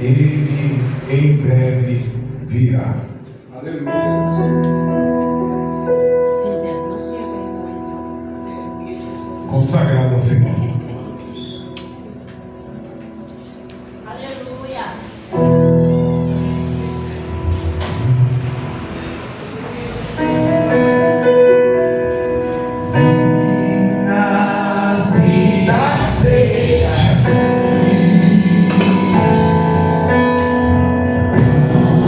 Ele em breve virá. Consagrado ao Senhor. Aleluia. Minha vida seja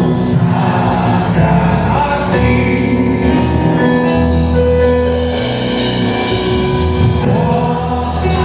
consagrada a ti. Nossa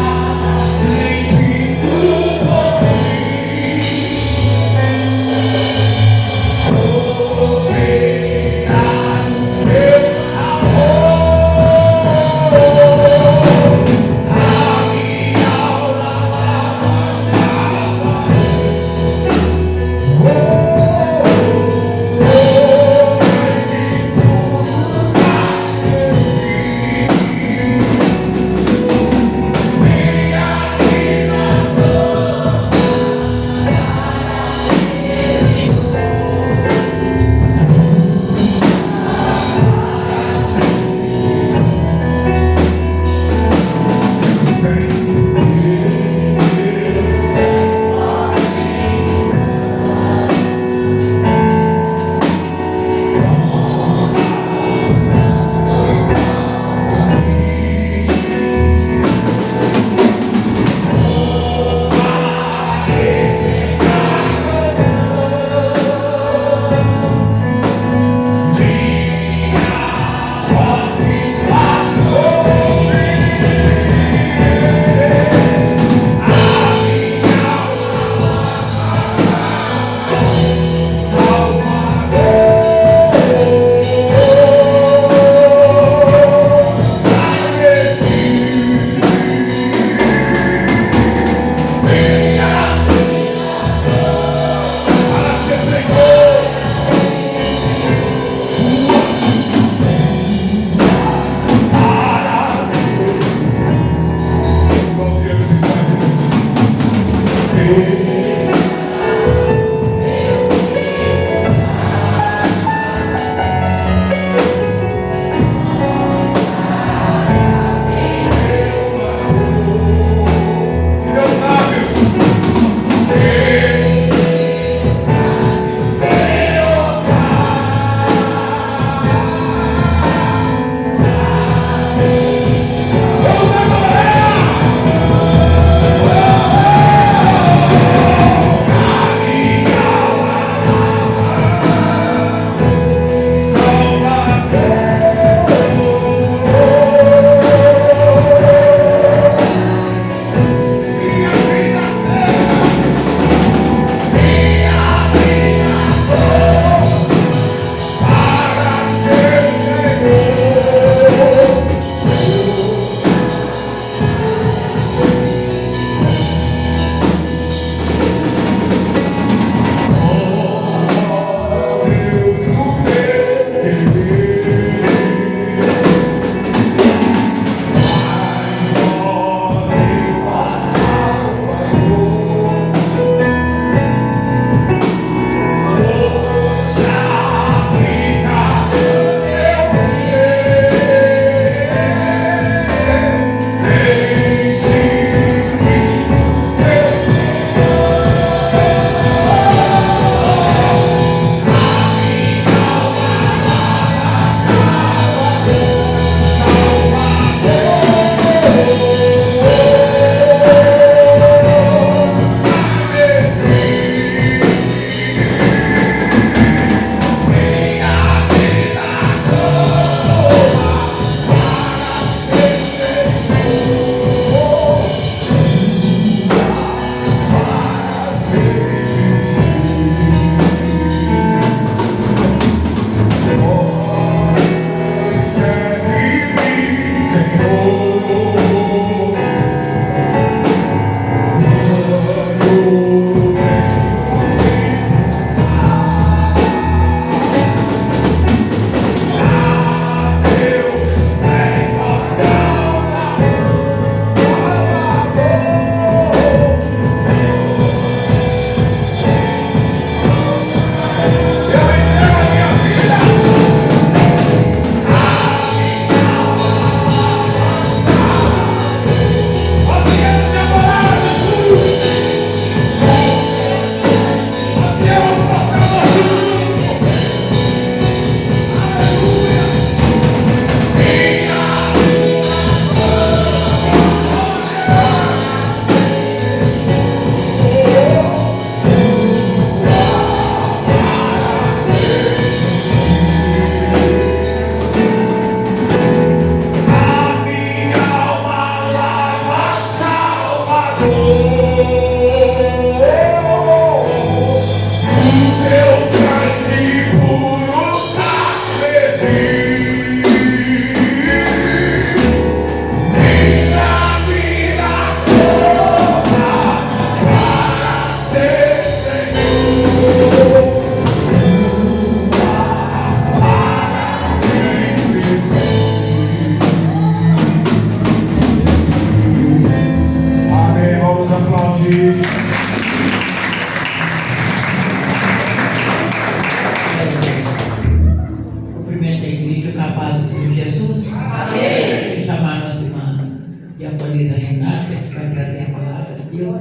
Deus.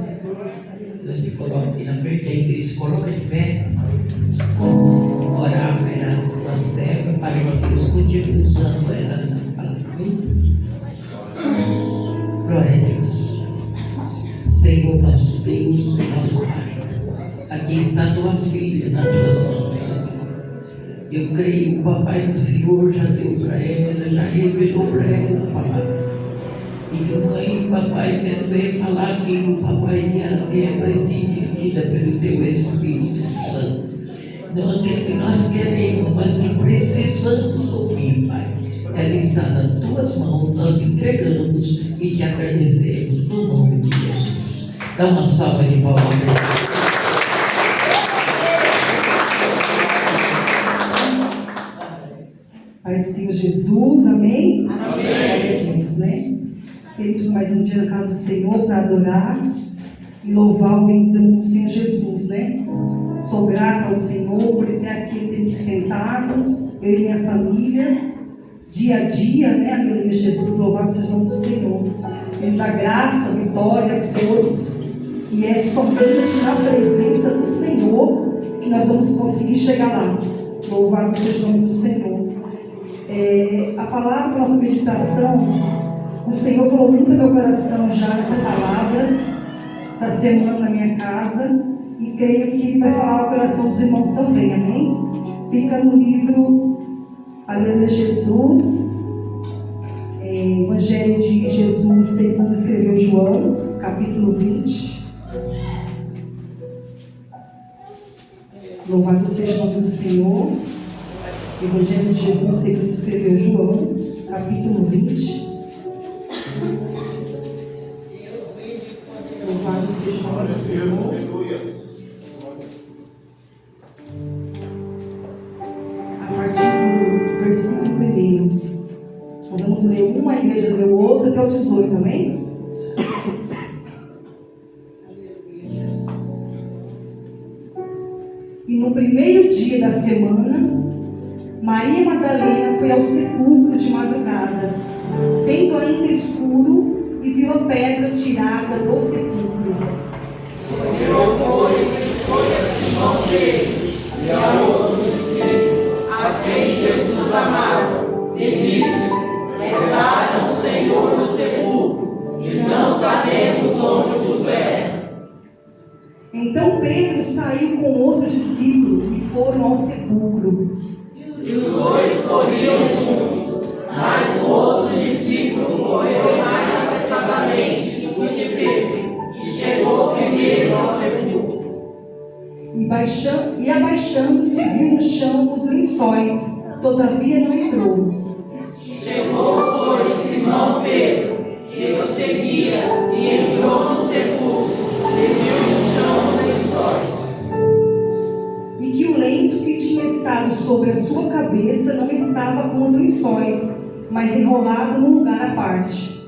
Deus se coloca aqui na frente da igreja, se coloca de pé. Orar pela tua serva, para que Deus continue usando ela na palavra. Glória a Deus. Senhor, nosso Deus e nosso Pai, aqui está a tua filha nas tuas mãos. Eu creio, papai, que o Senhor já deu para ela, já revelou para ela, papai. E que mãe, papai, também falar aquilo, papai, que ela vai ser dirigida pelo teu Espírito Santo. Não é que nós queremos, mas que precisamos ouvir, Pai. Ela está nas tuas mãos, nós entregamos e te agradecemos no nome de Jesus. Dá uma salva de palmas. Pai Senhor Jesus, amém? Amém. Glória a Deus, né? Feliz por mais um dia na casa do Senhor para adorar e louvar o bendizer do Senhor Jesus, né? Sou grata ao Senhor por Ele ter aqui, Ele ter me sustentado, eu e minha família, dia a dia, né? Aleluia, Jesus, louvado seja o nome do Senhor. Ele dá graça, vitória, força, e é somente na presença do Senhor que nós vamos conseguir chegar lá. Louvado seja o nome do Senhor. A palavra, a nossa meditação, o Senhor falou muito no meu coração já nessa palavra, essa semana na minha casa, e creio que Ele vai falar ao coração dos irmãos também, amém? Fica no livro Aleluia Jesus, Evangelho de Jesus, segundo escreveu João, capítulo 20. Louvado seja o nome do Senhor. Evangelho de Jesus, segundo escreveu João, capítulo 20. Louvado seja o nome do Senhor. A partir do versículo 1, nós vamos ler uma, a igreja leu outra, até o 18, amém? E no primeiro dia da semana, Maria Madalena foi ao sepulcro de madrugada, sendo ainda escuro, e viu a pedra tirada do sepulcro. Olhou, pois, e foi a Simão Pedro e ao outro discípulo, a quem Jesus amava, e disse: levaram o Senhor no sepulcro, e não sabemos onde o puseram. Então Pedro saiu com outro discípulo e foram ao sepulcro. E os dois corriam juntos, mas o outro discípulo correu mais apressadamente do que Pedro, e chegou primeiro ao sepulcro. E abaixando-se, viu no chão os lençóis, todavia não entrou. Chegou, pois, Simão Pedro, que o seguia, e entrou no sepulcro, e viu no chão os lençóis. E que o lenço que tinha estado sobre a sua cabeça não estava com os lençóis, mas enrolado num lugar à parte.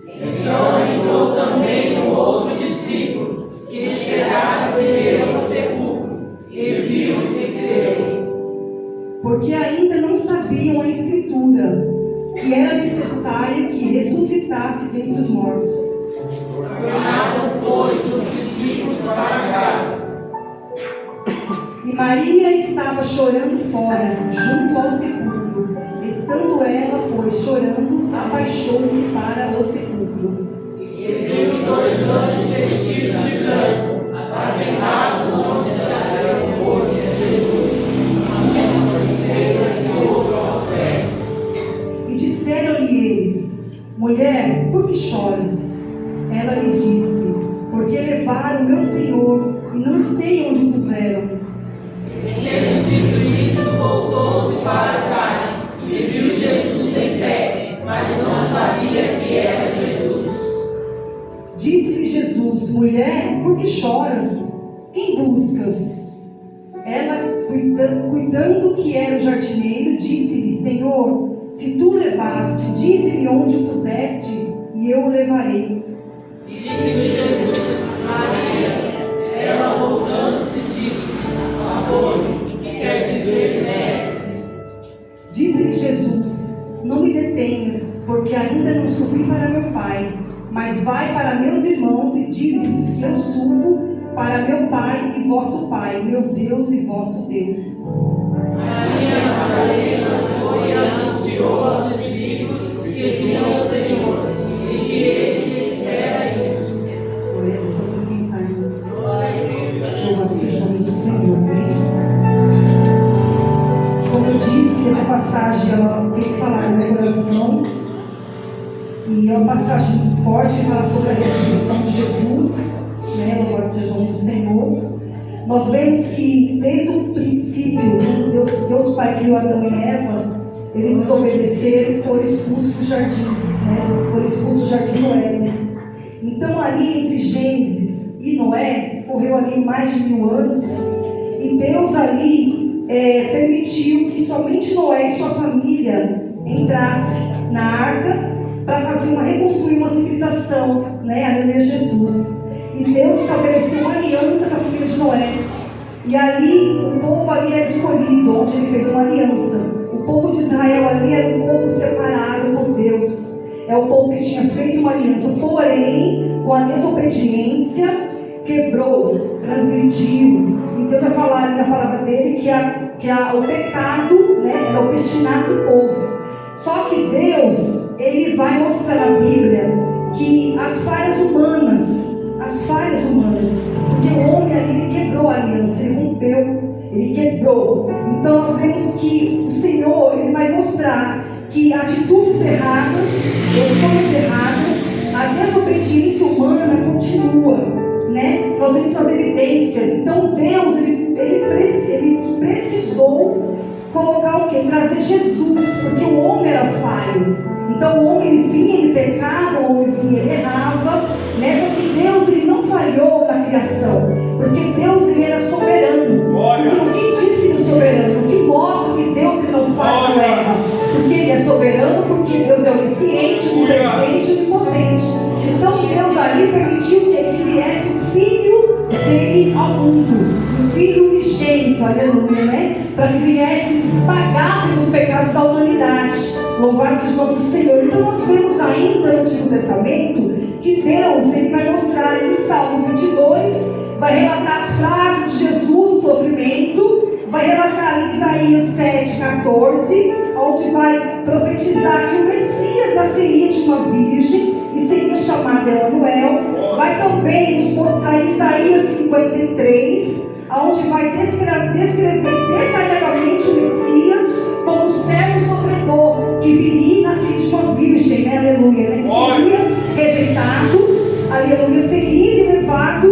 Então entrou também o outro discípulo, que chegara primeiro ao sepulcro, e viu e creu. Porque ainda não sabiam a Escritura, que era necessário que ressuscitasse dentre os mortos. Tornaram, pois, os discípulos para casa. E Maria estava chorando fora, junto ao sepulcro. Estando ela, pois, chorando, abaixou-se para o sepulcro. E viu dois anjos vestidos de branco, assentados onde jazia o corpo de Jesus, uma mão à esquerda e outra aos pés. E disseram-lhe eles: mulher, por que choras? Ela lhes disse: porque levaram meu Senhor e não sei onde o puseram. Tendo dito isso, voltou-se para trás e viu Jesus em pé, mas não sabia que era Jesus. Disse-lhe Jesus: mulher, por que choras? Quem buscas? Ela, cuidando que era o jardineiro, disse-lhe: Senhor, se tu o levaste, dize-me onde o puseste, e eu o levarei. Disse-lhe Jesus: Maria. Ela, voltando-se, disse: Rabone, que quer dizer mestre. Disse-lhe Jesus: não me detenhas, porque ainda não subi para meu Pai, Mas vai para meus irmãos e diz-lhes que eu subo para meu Pai e vosso Pai, meu Deus e vosso Deus. Maria Madalena foi e anunciou aos discípulos que vinha o Senhor e que ele dissera isso. Glória a Deus, vamos sentar-nos. Louvado seja o nome do Senhor. Como eu disse, essa passagem ela tem que falar no meu coração. E é uma passagem muito forte, fala sobre a ressurreição de Jesus, né? Louvado seja o nome do Senhor. Nós vemos que desde o princípio, Deus Pai criou Adão e Eva, eles desobedeceram e foram expulsos do jardim, né? Foram expulsos do jardim Noé. Então ali entre Gênesis e Noé, correu ali mais de 1000 anos, e Deus ali permitiu que somente Noé e sua família entrasse na arca para reconstruir uma civilização, né? Aleluia, Jesus. E Deus estabeleceu uma aliança com a família de Noé. E ali, o povo ali era escolhido, onde ele fez uma aliança. O povo de Israel ali era um povo separado por Deus. É o povo que tinha feito uma aliança. Porém, com a desobediência, quebrou, transgrediu. E Deus vai falar ali na palavra dele que o pecado, né, era o destinado do povo. Só que Deus, ele vai mostrar na Bíblia que as falhas humanas, porque o homem ali, ele quebrou a aliança, ele rompeu, ele quebrou. Então nós vemos que o Senhor, ele vai mostrar que atitudes erradas, escolhas erradas, a desobediência humana continua, né? Nós vemos as evidências. Então Deus, ele precisou colocar o quê? Trazer Jesus, porque o homem era falho. Então o homem ele vinha, ele pecava, o homem vinha, ele errava, né? Só que Deus ele não falhou na criação, porque Deus ele era soberano. E o que diz que ele é soberano? O que mostra que Deus ele não falha, não erra, porque ele é soberano, porque Deus é onisciente, onipresente e onipotente. Então Deus ali permitiu que viesse o Filho dele ao mundo, o Filho unigênito, aleluia, né? Para que viesse pagar pelos pecados da humanidade. Louvado seja o nome do Senhor. Então nós vemos ainda no Antigo Testamento que Deus ele vai mostrar em Salmos 22, vai relatar as frases de Jesus no sofrimento, vai relatar em Isaías 7,14, onde vai profetizar que o Messias nasceria de uma virgem e seria chamado Emanuel. Vai também nos mostrar em Isaías 53, onde vai descrever detalhadamente o Messias como servo sofredor, que viria e nasceria de uma virgem, né? Aleluia, né? Seria rejeitado, aleluia, ferido e levado,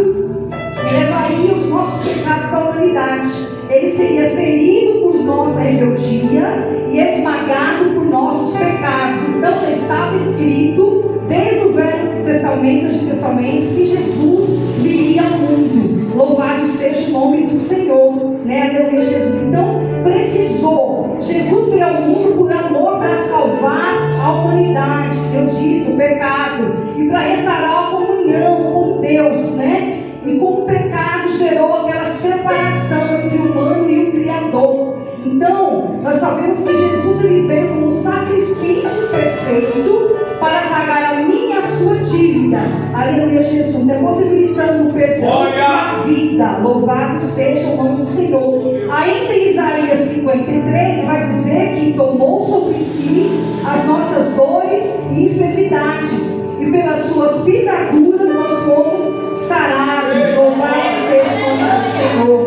levaria os nossos pecados da humanidade. Ele seria ferido por nossa rebeldia e esmagado por nossos pecados. Então já estava escrito desde o Velho Testamento, Antigo Testamento, que Jesus viria ao mundo. Louvado seja o nome do Senhor, né? Aleluia, Jesus. Então precisou, Jesus veio ao mundo por amor, para salvar a humanidade, Deus diz, do pecado, e para restaurar a comunhão com Deus, né? E com o pecado gerou aquela separação entre o humano e o Criador. Então nós sabemos que Jesus ele veio como um sacrifício perfeito para pagar a minha e a sua dívida. Aleluia, Jesus, possibilitando o perdão e a vida. Louvado seja o nome do Senhor. Ainda em Isaías 53 vai dizer que tomou sobre si as nossas dores e enfermidades, e pelas suas pisaduras nós fomos sarados. Louvado seja o nome do Senhor.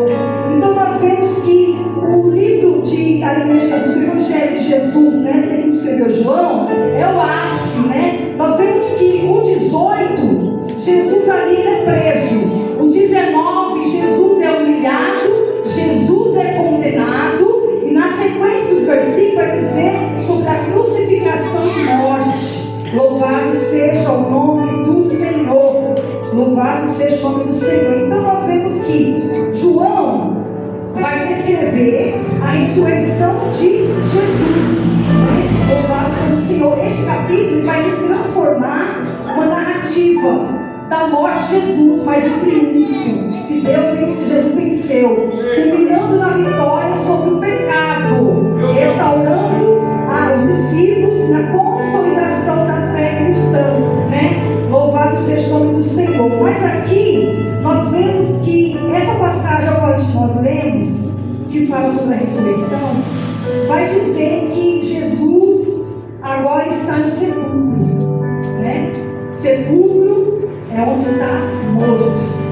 Então nós vemos que o livro de Aleluia, Jesus, o Evangelho de Jesus, né, segundo escreveu João, é o ápice, né? Nós vemos que o 18, Jesus ali é preso. O 19, Jesus é humilhado, Jesus é condenado, e na sequência dos versículos vai dizer sobre a crucificação e morte. Louvado seja o nome do Senhor. Louvado seja o nome do Senhor. Então nós vemos que João vai descrever a ressurreição de Jesus, né? Louvado seja o Senhor. Este capítulo vai nos transformar uma narrativa da morte de Jesus, mas em triunfo, que Jesus venceu, culminando na vitória sobre o pecado, restaurando os discípulos na consolidação da fé cristã, né? Louvado sobre a ressurreição, vai dizer que Jesus agora está no sepulcro, né? Sepulcro é onde está morto.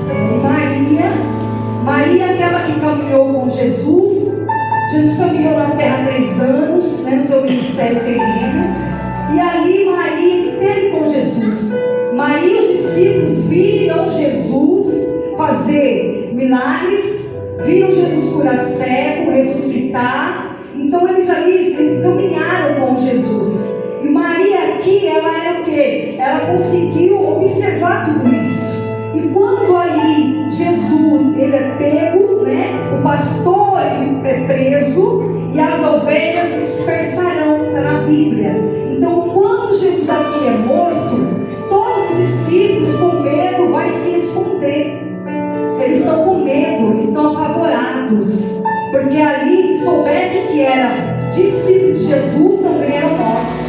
E Maria, aquela que caminhou com Jesus caminhou na terra 3 anos, né, no seu ministério terreno, e ali Maria esteve com Jesus. Maria e os discípulos viram Jesus fazer milagres, viram Jesus curar cego, ressuscitar. Então eles caminharam com Jesus. E Maria aqui, ela era o quê? Ela conseguiu observar tudo isso. E quando ali Jesus, ele é pego, né? O pastor ele é preso e as ovelhas se dispersarão, está na Bíblia. Então quando Jesus aqui é morto, todos os discípulos com medo vai se esconder. Eles estão com medo, eles estão apavorados, porque ali, se soubesse que era discípulo de Jesus, também eram mortos.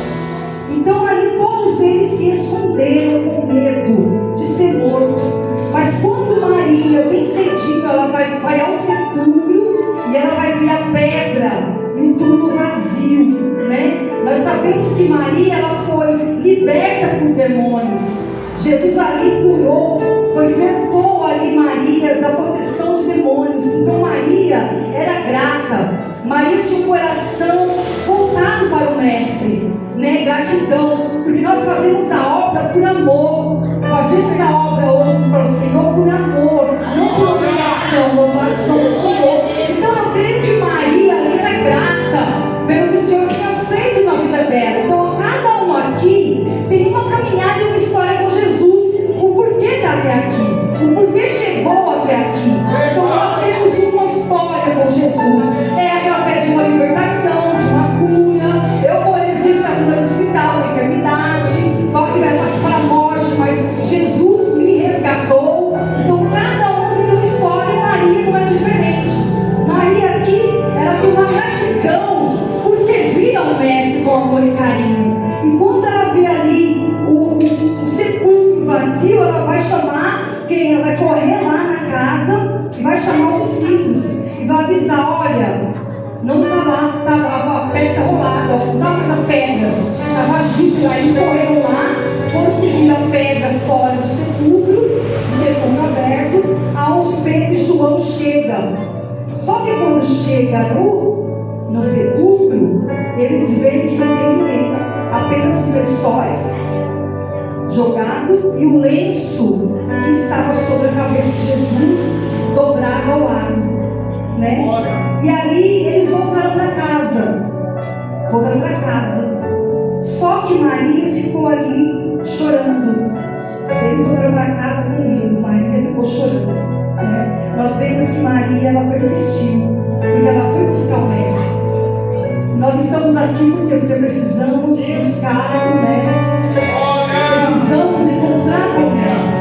Então ali todos eles se esconderam com medo de ser morto. Mas quando Maria, bem cedinho, ela vai ao sepulcro e ela vai ver a pedra e o túmulo vazio, né? Nós sabemos que Maria, ela foi liberta por demônios. Jesus ali curou, libertou ali Maria da possessão de demônios. Então Maria era grata. Maria tinha um coração voltado para o Mestre, né? Gratidão, porque nós fazemos a obra por amor. Fazemos a obra hoje para o Senhor por amor, não por obrigação. Louvado seja o Senhor. Então eu creio que Maria ali era grata pelo que o Senhor tinha feito na vida dela. Então cada um aqui tem uma caminhada e uma história com Jesus. O porquê está até aqui, o porquê chegou até aqui. Então nós temos uma história com Jesus. É através de uma libertação, de uma cura. Eu, por exemplo, na cura do hospital, da enfermidade, quase vai passar para a morte, mas Jesus me resgatou. Então cada um tem uma história e Maria não é diferente. Maria aqui, ela tem uma gratidão por servir ao Mestre com amor e carinho. E quando ela vê ali o sepulcro vazio, ela vai chamar quem? Ela vai correr lá na casa e vai chamar os discípulos e vai avisar: olha, não está lá, a pedra está rolada, não está mais a pedra, está vazio. Aí eles correram lá, foram pedir a pedra fora do sepulcro aberto, aonde Pedro e João chegam. Só que quando chega no sepulcro, eles veem que não tem ninguém, apenas os lençóis jogado e o lenço que estava sobre a cabeça de Jesus dobrado ao lado, né? E ali eles voltaram para casa. Só que Maria ficou ali chorando. Eles voltaram para casa com medo. Maria ficou chorando, né? Nós vemos que Maria, ela persistiu, porque ela foi buscar o Mestre. Nós estamos aqui porque precisamos buscar o Mestre. Precisamos encontrar com o Mestre.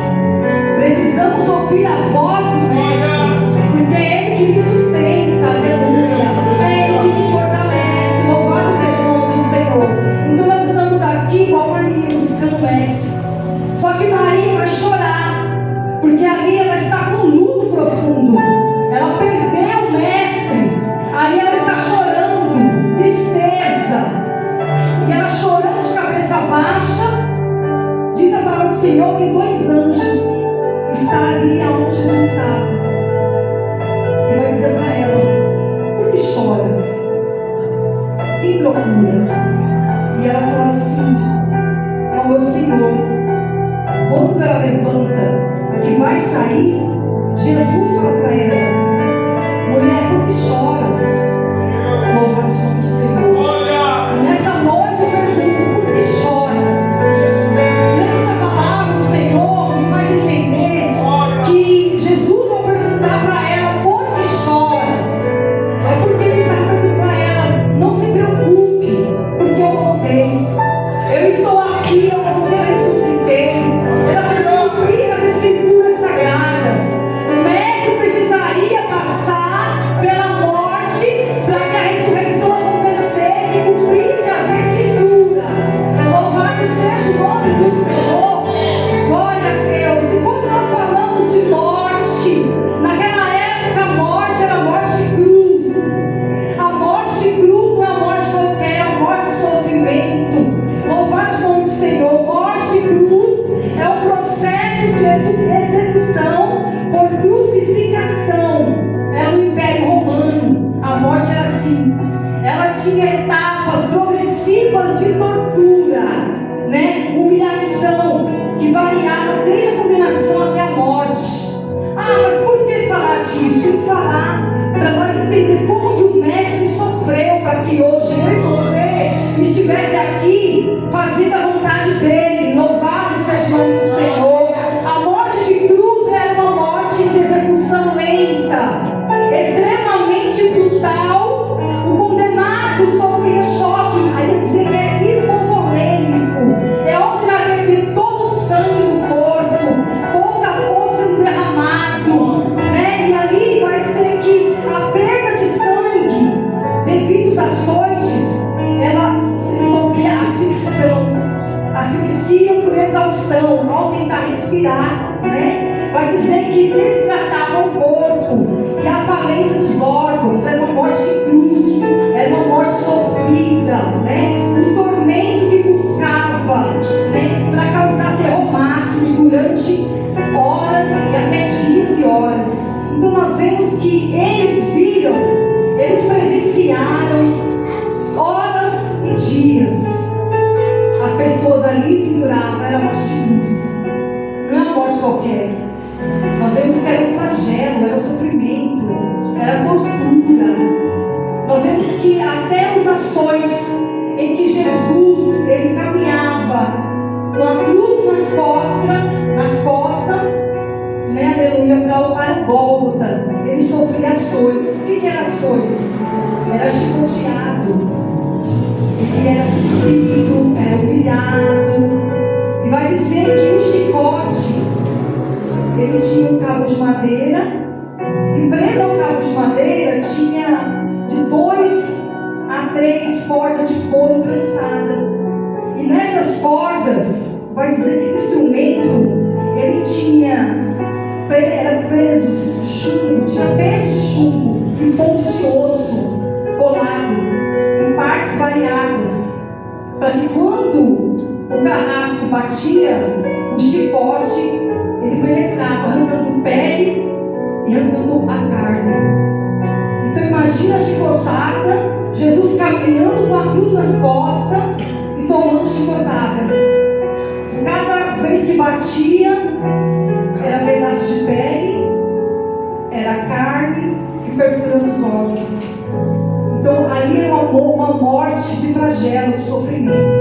Precisamos ouvir a voz do Mestre, porque é Ele que me sustenta, aleluia. É Ele que me fortalece. Louvado seja o nome do Senhor. Então nós estamos aqui igual Maria, buscando o Mestre. Só que Maria vai chorar, porque ali ela está com luto profundo. Ela perdeu o Mestre. Ali ela está chorando, tristeza. E ela chorando de cabeça baixa. Diz a palavra do Senhor que 2 anjos estão ali aonde Jesus estava. E vai dizer para ela: por que choras? Quem procura? E ela falou assim: é o meu Senhor. Quando ela levanta, que vai sair, Jesus fala para ela: mulher, por que choras? Louvado seja o Senhor. Nessa noite eu pergunto: por que choras? Nessa palavra o Senhor me faz entender que Jesus vai perguntar para ela: por que choras? É porque Ele está perguntando para ela: não se preocupe, porque eu voltei. Eu estou aqui, eu voltei, eu ressuscitei. Ela precisa cumprir as Escrituras Sagradas. O Mestre ali fazendo a vontade dele. Louvado seja o nome do Senhor. A morte de cruz era uma morte de execução lenta, extremamente brutal. O condenado sofria choque, aí dizer que é hipovolêmico, é onde vai perder todo o sangue do corpo, pouco a pouco sendo derramado, né? E ali vai ser que a perda de sangue devido às açoites, ela sofria asfixia por exaustão ao tentar respirar, né? Vai dizer que desidratava o corpo e a falência dos órgãos. Era uma morte de cruz, era uma morte sofrida, né? O tormento que buscava, né, para causar terror máximo durante horas e até dias e horas. Então nós vemos que eles viram, eles presenciaram horas e dias. As pessoas ali penduravam, era a morte de cruz, não é uma morte qualquer. Nós vemos que era um flagelo, era sofrimento, era tortura. Nós vemos que até os açoites em que Jesus ele caminhava com a cruz nas costas, né, aleluia, para o Gólgota, ele sofria açoites. O que era açoites? Era chicoteado, ele era cuspido, era humilhado. E vai dizer que o chicote, ele tinha um cabo de madeira, e preso ao cabo de madeira tinha de 2 a 3 cordas de couro prensada. E nessas cordas, vai dizer que esse instrumento, ele era pesos de chumbo, tinha peso de chumbo e pontos de osso colado em partes variadas, para que quando o carrasco batia, o chicote, ele penetrava, arrancando pele e arrancando a carne. Então imagina a chicotada, Jesus caminhando com a cruz nas costas e tomando chicotada. Cada vez que batia, era pedaço de pele, era carne e perfurando os olhos. Então ali é uma morte de flagelo, de sofrimento.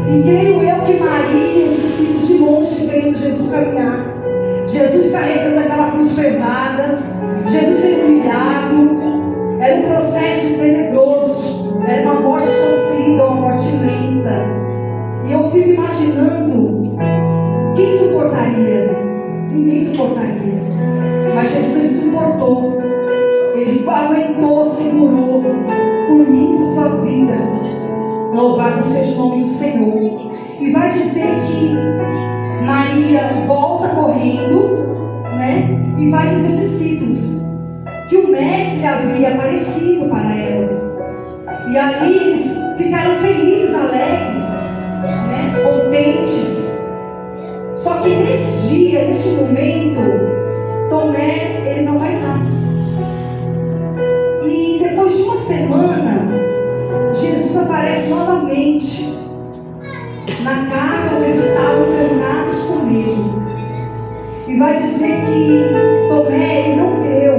E creio eu que Maria e os discípulos de longe vendo Jesus caminhar, Jesus carregando aquela cruz pesada, Jesus sendo humilhado. Era um processo tenebroso, era uma morte sofrida, uma morte lenta. E eu fico imaginando quem suportaria. Ninguém suportaria. Mas Jesus ele suportou, ele aguentou, segurou por mim e por tua vida. Louvado seja o nome do Senhor. E vai dizer que Maria volta correndo, né? E vai dizer aos discípulos que o mestre havia aparecido para ela. E ali eles ficaram felizes, alegres, né? Contentes. Só que nesse dia, nesse momento, Tomé, ele não vai estar. E depois de uma semana, Jesus aparece novamente na casa onde eles estavam trancados com medo. E vai dizer que Tomé, ele não creu.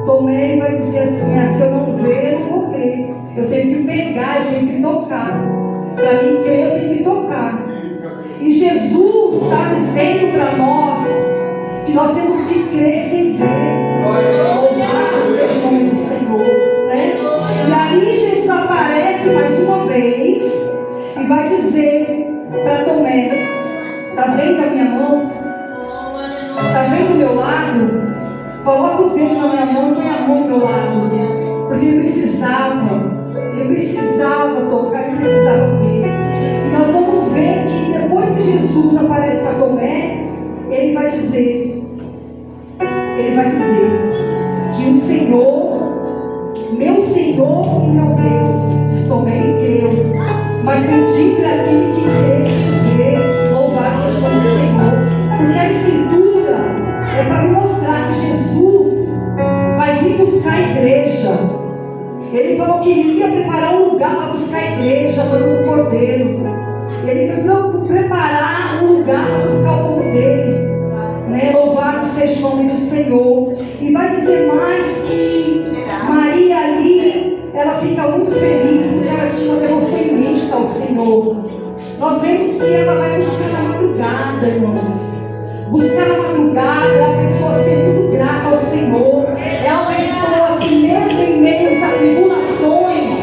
Tomé, ele vai dizer assim: se eu não ver, eu não vou crer. Eu tenho que pegar, eu tenho que tocar. Para mim crer, eu tenho que tocar. E Jesus está dizendo para nós que nós temos que crer sem ver. Louvado seja o nome do Senhor, né? E aí Jesus aparece mais uma vez e vai dizer para Tomé: está vendo a minha mão? Está vendo o meu lado? Coloca o dedo na minha mão e põe a mão do meu lado. Porque ele precisava tocar, ele precisava ver. E nós vamos ver que depois que Jesus aparece para Tomé, ele vai dizer que o Senhor, meu Senhor e meu Deus, diz Tomé, ele creu. Mas bendito é aquele que crê sem ver. Louvado seja o nome do Senhor. Porque a Escritura é para me mostrar que Jesus vai vir buscar a igreja. Ele falou que ele ia preparar um lugar para buscar a igreja, para o Cordeiro. Ele foi preparar um lugar para buscar o povo dele, né? Louvado seja o nome do Senhor. E vai dizer mais que Maria ali, ela fica muito feliz, porque ela tinha uma devoção imensa ao Senhor. Senhor. Nós vemos que ela vai buscar na madrugada, irmãos. Buscar na madrugada é a pessoa ser tudo grata ao Senhor. É a pessoa que mesmo em meio a tribulações,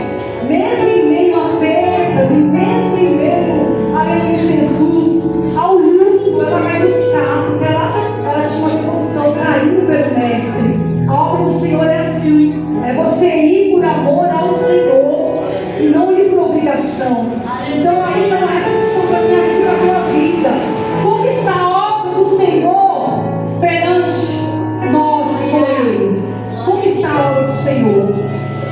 mesmo em meio a perdas, e mesmo em meio, aleluia, Jesus, ao luto, ela vai buscar, porque ela tinha uma devoção, carinho pelo Mestre. A obra do Senhor é assim, é você ir por amor ao Senhor e não ir por obrigação. Então aí não é questão da minha vida, da tua vida. Como está a obra do Senhor perante nós com Ele? Como está a obra do Senhor?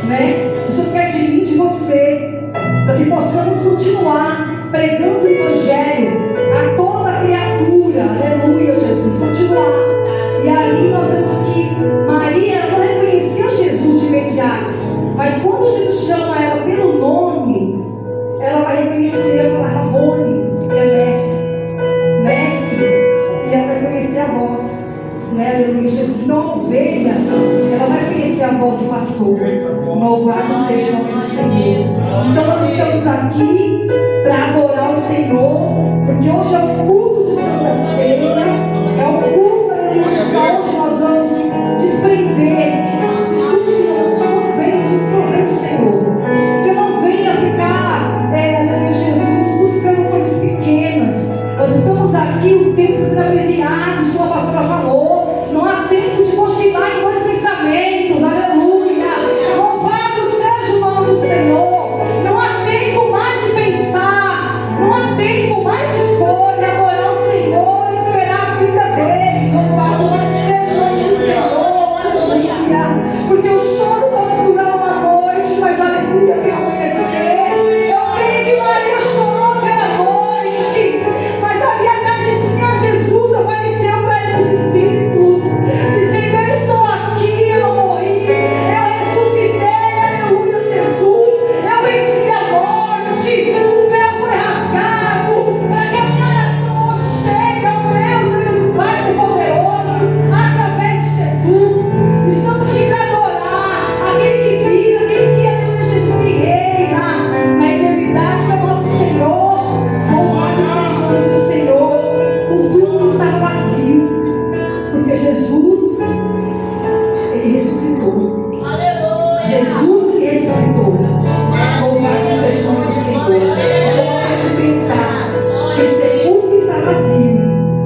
Né? O Senhor quer de mim e de você, para que possamos continuar pregando o Evangelho a toda criatura. Aleluia, Jesus, continuar. E ali nós vemos que Maria não reconheceu Jesus de imediato, mas quando Jesus chama ela pelo nome, ela vai reconhecer, ela vai falar Rabone, que é mestre, mestre, e ela vai conhecer a voz, né? Aleluia, Jesus. Então a ovelha, ela vai conhecer a voz do pastor. Louvado seja o nome do Senhor. Então nós estamos aqui para adorar o Senhor, porque hoje é o culto de Santa Ceia, é o culto, aleluia, onde nós vamos desprender de tudo que não vem do proveito do Senhor. Que não venha ficar, aleluia, Jesus, buscando coisas pequenas. Nós estamos aqui, o tempo está abreviado, como a pastora falou. Não há tempo de cochilar em dois pensamentos, aleluia. Louvado seja o nome do Senhor. Não há tempo mais de pensar, não há tempo mais de escolha. Adorar o Senhor, esperar a vida dele. Louvado seja o nome do Senhor, aleluia. Porque o choro pode durar uma noite, mas a alegria vem amanhecer. Eu creio que Maria chorou aquela noite, mas ali a tardezinha Jesus apareceu para ele, os discípulos, dizendo: eu estou aqui, eu não morri, eu ressuscitei, aleluia, Jesus, eu venci a morte, o véu foi rasgado, para que a minha nação hoje chegue ao Deus, aleluia, Pai poderoso, através de Jesus. Estamos aqui para adorar aquele que vive, aquele que, aleluia, Jesus, que reina na eternidade, que é o nosso Senhor. Louvado seja o nome do Senhor. O túmulo estava vazio, porque Jesus, ele ressuscitou. Jesus, ele ressuscitou. Louvado seja o nome do Senhor. Eu posso pensar que o sepulcro está vazio,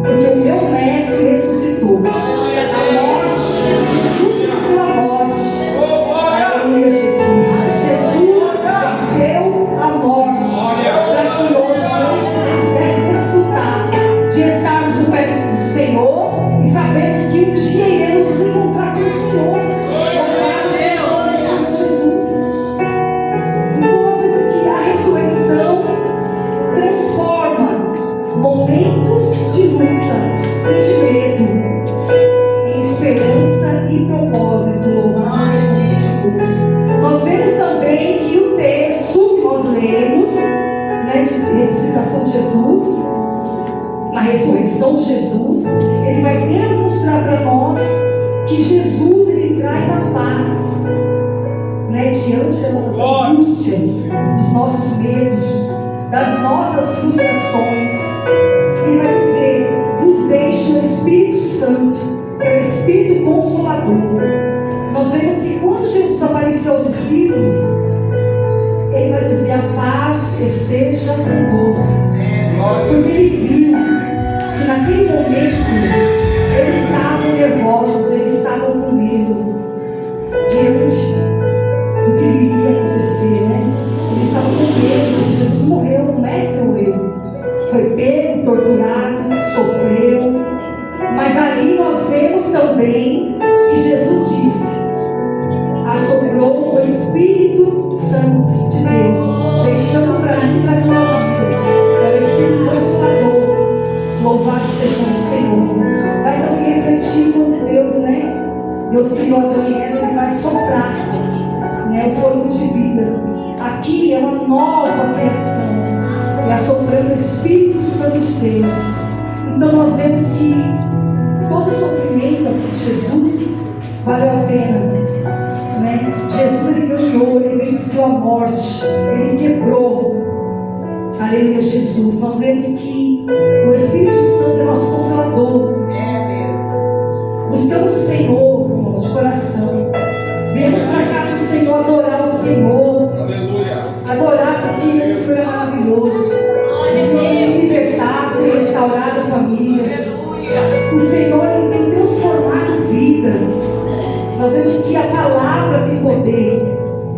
porque o meu mestre ressuscitou. A morte, Jesus venceu a morte. Aleluia, Jesus. Jesus venceu a morte, para que hoje nós pudéssemos desfrutar de estarmos no pé do Senhor e sabemos que um dia iremos nos encontrar com o Senhor. Louvado seja o nome de Jesus. Então nós vemos que a ressurreição transforma momentos de luta e de medo em esperança e propósito. Louvado seja o nome do Senhor. Nós vemos também que o texto que nós lemos, né, de ressuscitação de Jesus, a ressurreição de Jesus, ele vai demonstrar para nós que Jesus, ele traz a paz, né, diante das nossas angústias, dos nossos medos, das nossas frustrações. Ele vai dizer: vos deixo o Espírito Santo, que é o Espírito Consolador. Nós vemos que quando Jesus apareceu aos discípulos, ele vai dizer: a paz esteja convosco. Porque ele viu que naquele momento eles estavam nervosos, eles estavam com medo diante do que iria acontecer, né? Eles estavam com medo. Jesus morreu, o mestre morreu, foi pego, torturado, sofreu. Mas ali nós vemos também que Jesus disse: assoprou o Espírito Santo de Deus, deixando para mim e para a minha vida. É o Espírito Consolador. Louvado seja o Senhor. Vai também refletir como Deus, né? Deus criou Adão e Eva, ele vai soprar, né, o fôlego de vida. Aqui é uma nova criação, e assoprando o Espírito Santo de Deus. Então nós vemos que todo sofrimento aqui de Jesus valeu a pena, né? Jesus, ele ganhou, ele venceu a morte, ele quebrou Aleluia, Jesus. Nós vemos que o Espírito Santo é nosso Consolador. Buscamos o Senhor, irmão, de coração. Viemos para a casa do Senhor adorar o Senhor. Aleluia. Adorar porque o Senhor é maravilhoso. O Senhor tem libertado, tem restaurado famílias. O Senhor ele tem transformado vidas. Nós vemos que a palavra tem poder.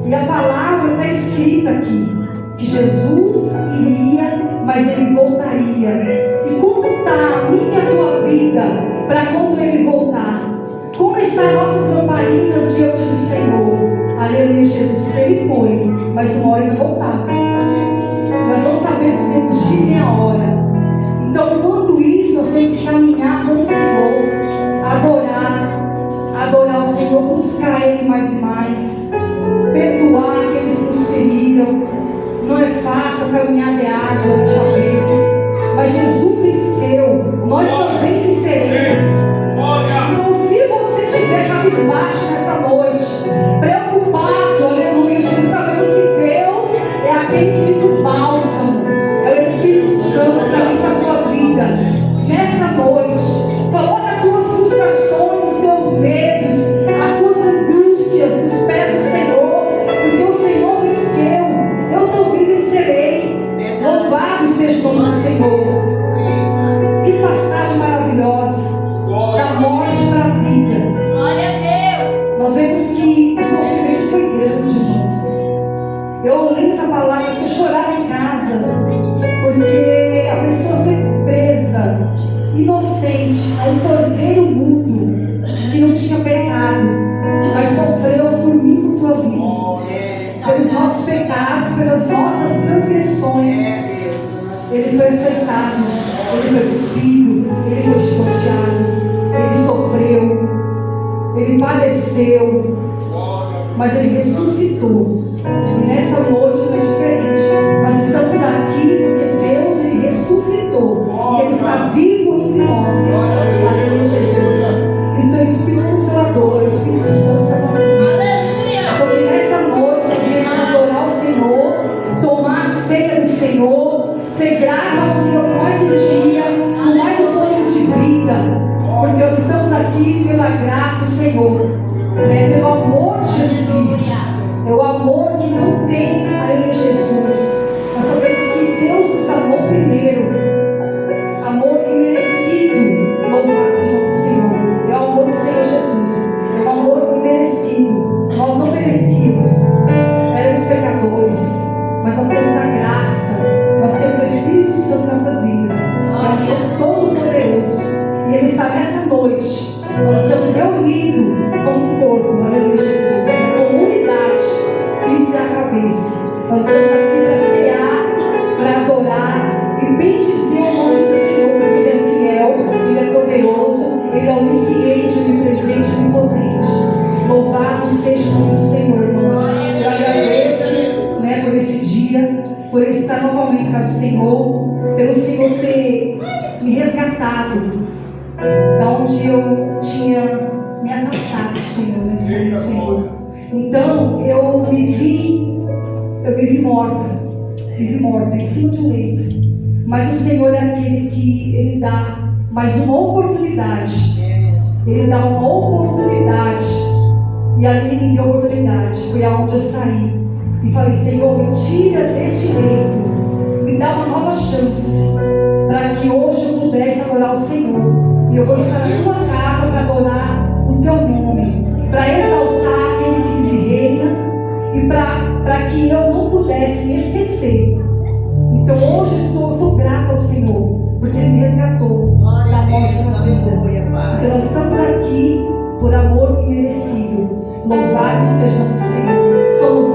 E a palavra está escrita aqui. Que Jesus iria, mas ele voltaria. E como está a minha e a tua vida para quando ele voltar? Como estão nossas lamparinas diante do Senhor? Aleluia, Jesus, porque ele foi, mas uma hora ele vai voltar. Nós não sabemos nem o dia nem a hora. Então, enquanto isso, nós temos que caminhar com o Senhor, adorar o Senhor, buscar Ele mais e mais, perdoar aqueles que nos feriram. Não é fácil, a caminhada é árdua, nós sabemos, mas Jesus venceu, nós também venceremos. Então, se você estiver cabisbaixo nesta noite, preocupado, aleluia, Jesus, sabemos que Deus é aquele que do bálsamo, é o Espírito Santo que habita a tua vida. Nesta noite, coloca as tuas frustrações, os teus medos, as tuas angústias nos pés do Senhor, porque o Senhor venceu, eu também vencerei. Louvado seja o nome do Senhor. Que passagem maravilhosa, da morte para a vida. Glória a Deus. Nós vemos que o sofrimento foi grande, irmãos. Eu li essa palavra, eu chorava em casa, porque a pessoa ser presa, inocente, a um cordeiro mudo, que não tinha pecado, mas sofreu por mim e por tua vida, pelos nossos pecados, pelas nossas transgressões. Ele foi açoitado, ele foi cuspido, ele foi chicoteado, ele sofreu, ele padeceu, mas ele ressuscitou. E nessa noite não é diferente. Nós estamos aqui porque Deus ele ressuscitou e ele está vivo entre nós. Aleluia, Jesus. Cristo é o Espírito Consolador, o Espírito Santo das nossas vidas. Porque nesta noite nós viemos adorar o Senhor, tomar a ceia do Senhor, ser grato ao Senhor por mais um dia, por mais um fôlego de vida, porque nós estamos aqui pela graça do Senhor, pelo amor de Jesus Cristo. É o amor que não tem, aleluia, Jesus. Nós sabemos que Deus nos amou primeiro, amor imerecido. Louvado seja o nome do Senhor. É o amor do Senhor Jesus, é o amor imerecido. Nós não merecíamos, éramos pecadores, mas nós temos a graça, nós temos o Espírito Santo em nossas vidas. É um Deus todo-poderoso e Ele está nesta noite. Nós estamos reunidos como um corpo, aleluia, Jesus, na comunidade, Cristo é a cabeça. Nós estamos aqui para cear, para adorar e bendizer o nome do Senhor, porque Ele é fiel, Ele é poderoso, Ele é onisciente, onipresente, onipotente. Louvado seja o nome do Senhor, irmãos. Eu agradeço, por esse dia, por estar novamente com o Senhor, pelo Senhor ter me resgatado da onde eu tinha me afastado do Senhor, Então eu me vi morta em cima de um leito. Mas o Senhor é aquele que Ele dá mais uma oportunidade. Ele dá uma oportunidade. E ali Ele me deu oportunidade. Foi aonde eu saí e falei: Senhor, me tira deste leito, me dá uma nova chance, para que hoje eu pudesse adorar o Senhor. E eu vou estar na tua casa para adorar o teu nome, para exaltar aquele que vive e reina, e para que eu não pudesse me esquecer. Então hoje eu sou grata ao Senhor, porque Ele me resgatou da morte da vida. Então nós estamos aqui por amor imerecido. Louvado seja o nome do Senhor. Somos